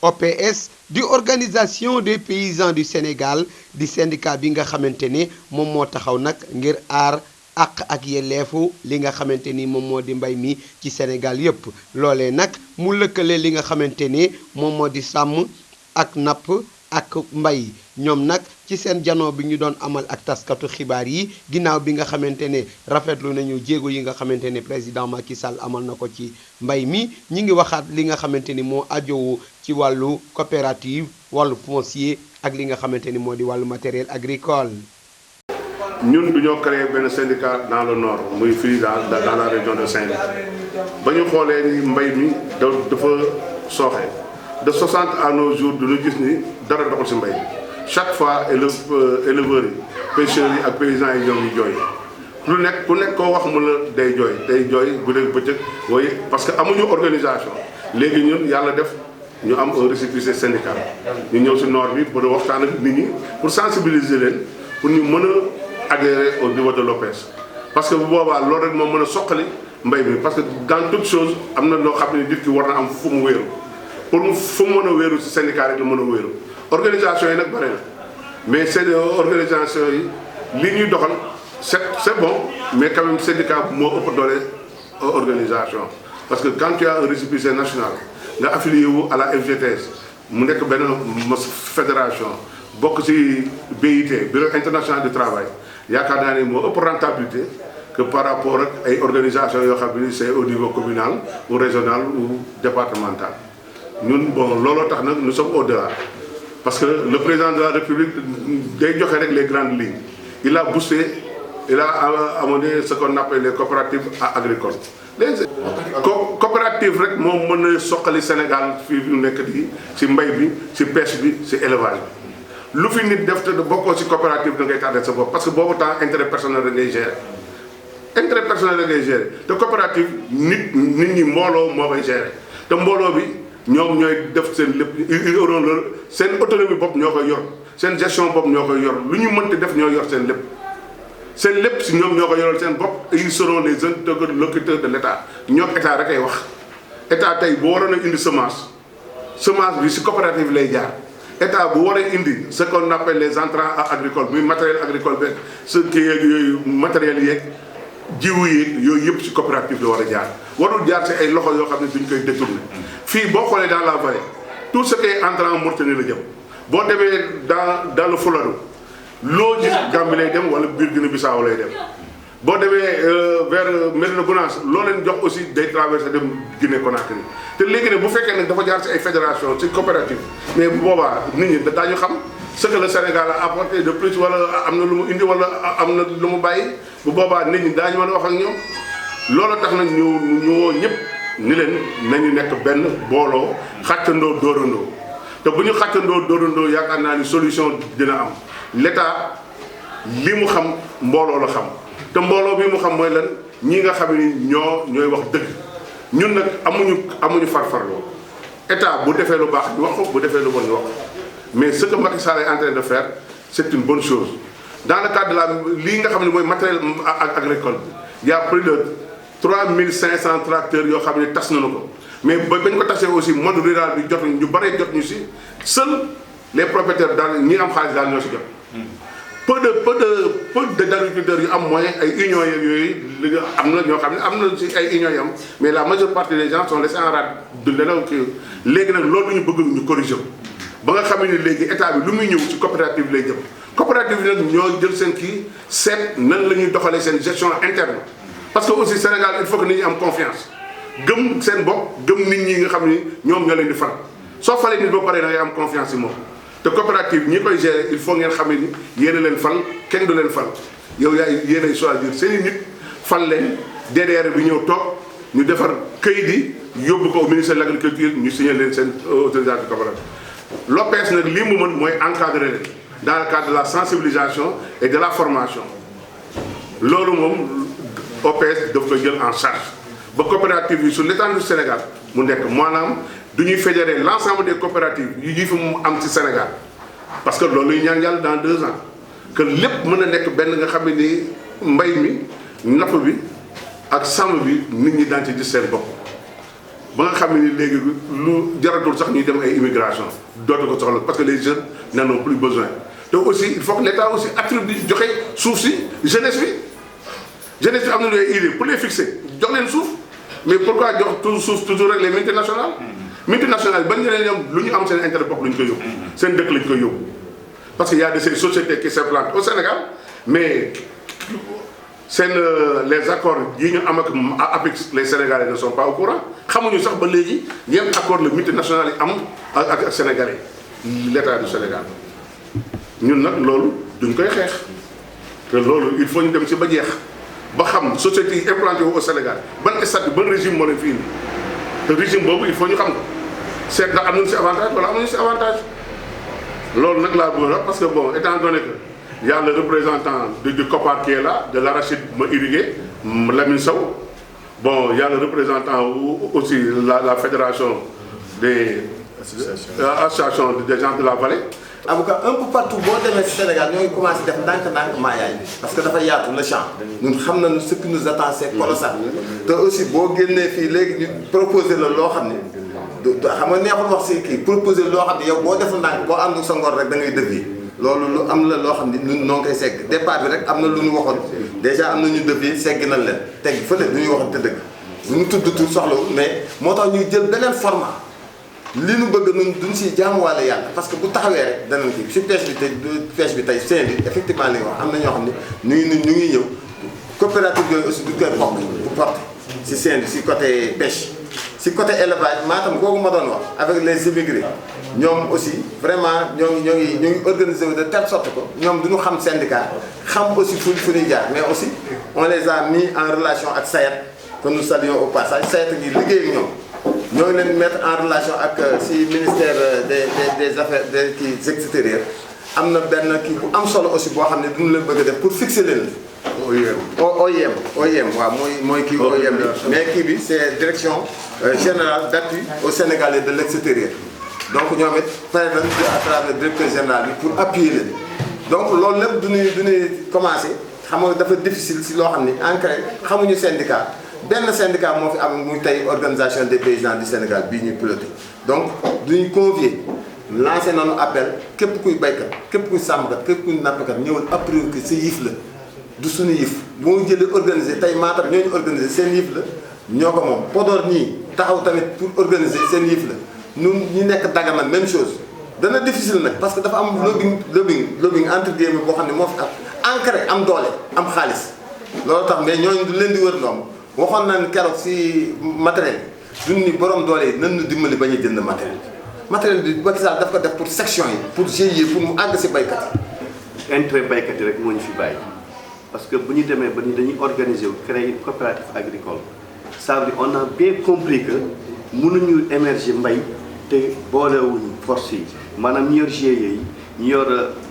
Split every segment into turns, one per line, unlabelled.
OPS di organisation des paysans du Sénégal di syndicat bi nga xamante ni moom moo taxaw nag ngir aar àq ak yelleefu li nga xamante ni moom moo di mbay mi ci Sénégal yépp loolee nag mu lëkkale li nga xamante ni moom moo di sàmm ak napp ak mbay ñoom nag ci seen janoo bi ñu doon amal ak taskatu xibaar yi ginnaaw bi nga xamante ne rafetlu nañu jéego yi nga xamante ne président Macky Sall amal na ko ci mbay mi ñi ngi waxaat li nga xamante ni moo ajowu ci wàllu coopérative wàllu foncier ak li nga xamante ni moo di wàllu matériel agricole.
ñun du ñoo créé benn syndicat dans le nord muy fii dans la région de Saint-Louis ba ñu xoolee ni mbay mi dafa sooxe de 60 à nos jours duñu gis ni dara doxul si mbay chaque fois éleveurs yi pêcheurs yi ak paysans yi ñoo ngi jooy ku nekk koo wax mu la day jooy bu dee bëccëg waaye parce que amuñu organisation léegi ñun yàlla def ñu am un récépissé syndical ñu ñëw si nord bi pour waxtaan ak nit ñi pour sensibiliser leen pour ñu mën a adhérer au niveau de l'OPS parce que bu boobaa loolu rek moo mën a soqali mbay mi parce que dans toute chose am na loo xam ne nit ki war na am fu mu wéeru pour fu mu mën a wéeru si syndicat rek la mën a wéeru organisation yi nag bëri na mais seen organisation yi li ñuy doxal c'est bon mais quand même syndicat moo ëpp doole organisation parce que quand tu as un récépissé national nga affilié wu à la FGTS mu nekk benn fédération bokk ci BIT Bureau international du travail yaakaar naa ne moo ëpp rentabilité que par rapport ak ay organisation yoo xam ne c'est au niveau communal ou régional ou départemental ñun bon looloo tax nag nous sommes au-delà parce que le président de la République day joxe rek les grandes lignes il a boosté il a amené ce qu'on appelle les coopératives agricoles les coopérative rek moom mën na soqali Sénégal fii mu nekk di ci mbay bi ci pêche bi ci élevage bi lu fi nit def te bokkoo ci coopérative da ngay tardé sa bopp parce que boobu temps intérêt personnel rek ngay gérer intérêt personnel rek ngay gérer te coopérative nit ñi mbooloo moo koy gérer te mbooloo bi ñoom ñooy def seen lépp ils auront leur seen autonomie bopp ñoo koy yor seen gestion bopp ñoo koy yor lu ñu mënti def ñoo yor seen lépp si ñoom ñoo ko yoral seen bopp ils seront les interlocuteurs de l'État ñoo état rek ay wax état tey bu waroon a indi semence bi si coopérative lay jaar état bu waree indi ce qu'on appelle les intrants agricoles muy matériel agricole beeg ce qui yeeg yooyu matériel yeeg jiwu yeeg yooyu yëpp si coopérative la war a jaar warul jaar si ay loxo yoo xam ne duñ koy détourner fii boo xoolee dans la vallée tout ce qui est entrant en Mauritanie la jëm boo demee dans le Fuladu loo gis Gambie lay dem wala biir Guinée-Bissau lay dem boo demee vers Médina Gounass loo leen jox aussi day traversé dem Guinée Conakry te léegi nag bu fekkee nag dafa jaar ci ay fédération ci coopérative mais bu boobaa nit ñi daañu xam ce que le Sénégal a apporté de plus wala am na lu mu indi wala am na lu mu bàyyi bu boobaa nit ñi daañu mën a wax ak ñoom loolu tax nag ñu woo ñëpp ni leen nañu nekk benn booloo xàccandoo dóorandoo te bu ñu xàccandoo dóorandoo yaakaar naa ni solution dina am l'État li mu xam mbooloo la xam te mbooloo bi mu xam mooy lan ñi nga xam ni ñooy wax dëgg ñun nag amuñu farfarloo état bu defee lu baax ñu wax ko bu defee lu bon ñu wax ko mais ce que Macky Sall est en train de faire c'est une bonne chose dans le cadre de la lii nga xam ne mooy matériel agricole bi y a plus de 3500 tracteurs yoo xam ne tas nañu ko mais bañ ko tasee aussi monde rural bi jot ñu bare jot ñu si seuls les propriétaires daal ñi am xaalis daal ñoo si jot. peu de d'agriculteurs yu am moyen ay unions yeeg yooyu am na ñoo xam ne am na si ay unions yu am mais la majeure partie des gens sont laissés en rade du leneen kii léegi nag loolu ñu bëgg ñu corriger ko ba nga xam ne léegi état bi lu muy ñëw ci coopérative lay jëm coopérative bi nag ñoo jël seen kii seet nan la ñuy doxalee seen gestion interne parce que aussi Sénégal il faut que nit ñi am confiance gëm seen bopp gëm nit ñi nga xam ni ñoom ñoo leen di fal soo falee nit ba pare da ngay am confiance ci moom. te coopérative ñi koy gérer il faut ngeen xam ni yéen a leen fal kenn du leen fal yow yéenay choisir seen i nit fal leen DDR bi ñëw toog ñu defar këyit yi yóbbu ko au ministère de l'agriculture ñu signé leen seen autorisation coopérative. L'OPS nag lii mu mën mooy encadrer leen dans le cadre de la sensibilisation et de la formation loolu moom OPS daf koy jël en charge ba coopérative yi sur l'étendue du Sénégal mu nekk maanaam. du ñuy fédérer l'ensemble des coopératives yi fi mu am ci Sénégal parce que loolu luy ñaan yàlla dans 2 ans que lépp mën a nekk benn nga xam ne ni mbay mi napp bi ak sàmm bi nit ñi daan ci gis seen bopp ba nga xam ne léegi lu jaratul sax ñuy dem ay immigration dootu ko soxla parce que les jeunes n'en ont plus besoin te aussi il faut que l'État aussi attribue joxe suuf si jeunesse bi am nañu ay idées pour les fixer jox leen suuf mais pourquoi jox suuf toujours rek les multinationales multinationales bañ ne ñoom lu ñu am seen intérêt bopp lu ñu koy yóbbu seen dëkk la ñu koy yóbbu parce que y a de ces sociétés qui s'implantent au Sénégal mais les accords yi ñu am avec les Sénégalais ne sont pas au courant xamuñu sax ba léegi yan accord la multinationales yi am ak Sénégalais l'État du Sénégal ñun nag loolu duñ koy xeex te loolu il faut ñu dem ci ba jeex ba xam société yi implanté wu au Sénégal ban statut ban régime moo leen fi indi te régime boobu il faut ñu xam ko seet ndax am nañu si avantage wala amuñu si avantage loolu nag laa bëgg a parce que bon étant donné que y a le représentant du COPAR qui est là de l'arachide ma irrigué Lamine Sow bon y a le représentant aussi la fédération des associations des gens de la vallée.
avocat un peu partout boo demee si Sénégal ñoo ngi commencé def ndànk-ndànk maayaay parce que dafa yaatu le champ ñun xam nañu ce qui nous attend c'est colossal te aussi boo génnee fii léegi ñu proposé la loo xam ne xam nga neexul wax si kii proposé loo xam ne yow boo deful ndànk boo àndul sa ngor rek da ngay def yi loolu lu am la loo xam ne ñun noo ngi koy segg départ bi rek am na lu ñu waxoon déjà am na ñu def yi segg nañ leen teg fële du ñuy waxante dëgg lu ñu tudd tur soxlawul mais moo tax ñuy jël beneen format li nu bëgg nun duñ si jaamuwaale yàlla parce que bu taxawee rek danañ kii si pêche bi tey seen bi effectivement li nga wax am na ñoo xam ne ñu ngi ñëw coopérative yooyu aussi du koy bokk bu porté si seen bi si côté pêche si côté élevage Matam kooku ma doon wax avec les immigrés ñoom aussi vraiment ñoo ngi organisé wu de telle sorte que ñoom du ñu xam syndicat xam aussi fu ñuy jaar mais aussi on les a mis en relation ak SAED que nous saluons au passage SAED ngi liggéey ak ñoom ñoo ngi leen mettre en relation ak si ministère des affaires des kii extérieures am na benn kii bu am solo aussi boo xam ne duñu leen bëgg a def pour fixer leen OIM waaw mooy kii OIM bi mais kii bi c'est direction générale d'appui aux Sénégalais de l'extérieur donc ñoom it pare nañ à travers le directeur général bi pour appuyer leen donc loolu lépp du ñuy commencer xam nga dafa difficile si loo xam ni ancré xamuñu syndicat benn syndicat moo fi am muy tey organisation des paysans du Sénégal bii ñuy piloté donc duñu convier lancé nañu appel képp kuy baykat képp kuy sàmmkat képp kuy nappkat ñëwal approuvé que sa yëf la du suñu yëf bu mu jëlee organisé tey Matam ñooñu organisé seen yëf la ñoo ko moom Podor ñii taxaw tamit pour organiser seen yëf la ñun ñu nekk Dagana même chose dana difficile nag parce que dafa am lobbying entre guillemets boo xam ne moo fi am ancré am doole am xaalis loolu tax mais ñooñu du leen di wër ndoom waxoon nañ keroog si matériel duñ ni borom doole yi nan ñu dimbali ba ñuy jënd matériel bi Macky Sall daf ko def pour section yi pour GIE pour mu àgg si baykat
yi. intérêt baykat yi rek moo ñu fi bàyyi parce que bu ñu demee ba ni dañuy organiser wu créer une coopérative agricole ça veut dire on a bien compris que mënuñu émerger mbay te boolewuñu force yi maanaam ñu yor GIE yi ñu yor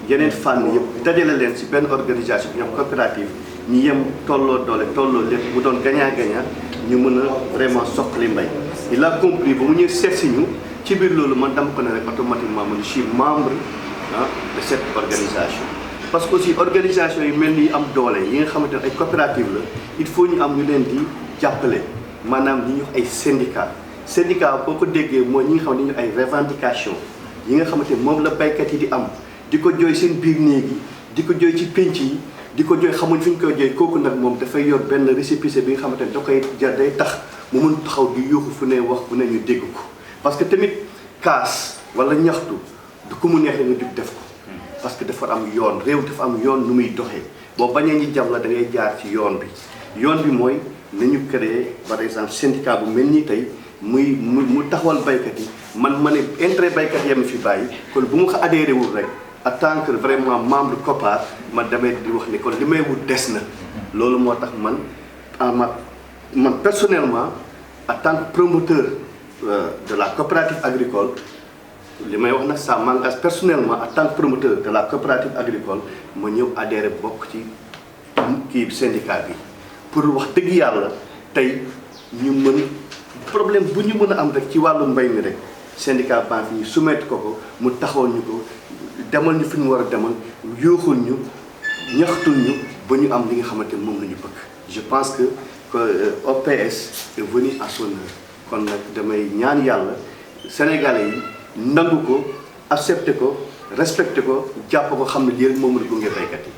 yeneen fànn yëpp dajale leen si benn organisation ñoom coopérative. ñu yem tolloo doole tolloo lépp mu doon gagnant-gagnant ñu mën a vraiment soqali mbay il a compris ba mu ñëw seet si ñu ci biir loolu man dama ko ne rek automatiquement man je suis membre de cette organisation. parce que aussi organisation yi mel ni am doole yi nga xamante ne ay coopérative la il faut ñu am ñu leen di jàppale maanaam ñi ñu ay syndicat boo ko déggee mooy ñi nga xam ne ñu ay revendication yi nga xamante ne moom la baykat yi di am di ko jooy seen biir néeg yi di ko jooy ci pénc yi. di ko jooy xamuñ fi ñu koy jooy kooku nag moom dafay yor benn récépissé bi nga xamante ne da koy jar day tax mu mën taxaw di yuuxu fu ne wax fu ne ñu dégg ko parce que tamit kaas wala ñaxtu du ko mu neexee nga jug def ko parce que dafa am yoon réew dafa am yoon nu muy doxee boo bañee ñi jam la da ngay jaar ci yoon bi mooy nañu créer par exemple syndicat bu mel nii tey mu taxawal baykat yi man ma ne intérêt baykat yam fi bàyyi kon bu ma ko adhéré wul rek en tant que vraiment membre COPAR man damay di wax ni kon li may wut des na loolu moo tax man personnellement en tant que promoteur de la coopérative agricole li may wax nag ça m'engage personnellement en tant que promoteur de la coopérative agricole ma ñëw adhéré bokk ci kii syndicat bi pour wax dëgg yàlla tey ñu mën problème bu ñu mën a am rek ci wàllu mbay mi rek syndicat banque ñu soumettre ko mu taxawal ñu ko demal ñu fi ñu war a demal yuuxul ñu ñaxtul ñu ba ñu am li nga xamante moom la ñu bëgg je pense que OPS est venu à son heure kon nag damay ñaan yàlla sénégalais yi nangu ko accepté ko respecté ko jàpp ko xam ne lii rek moo mën a gunge baykat yi.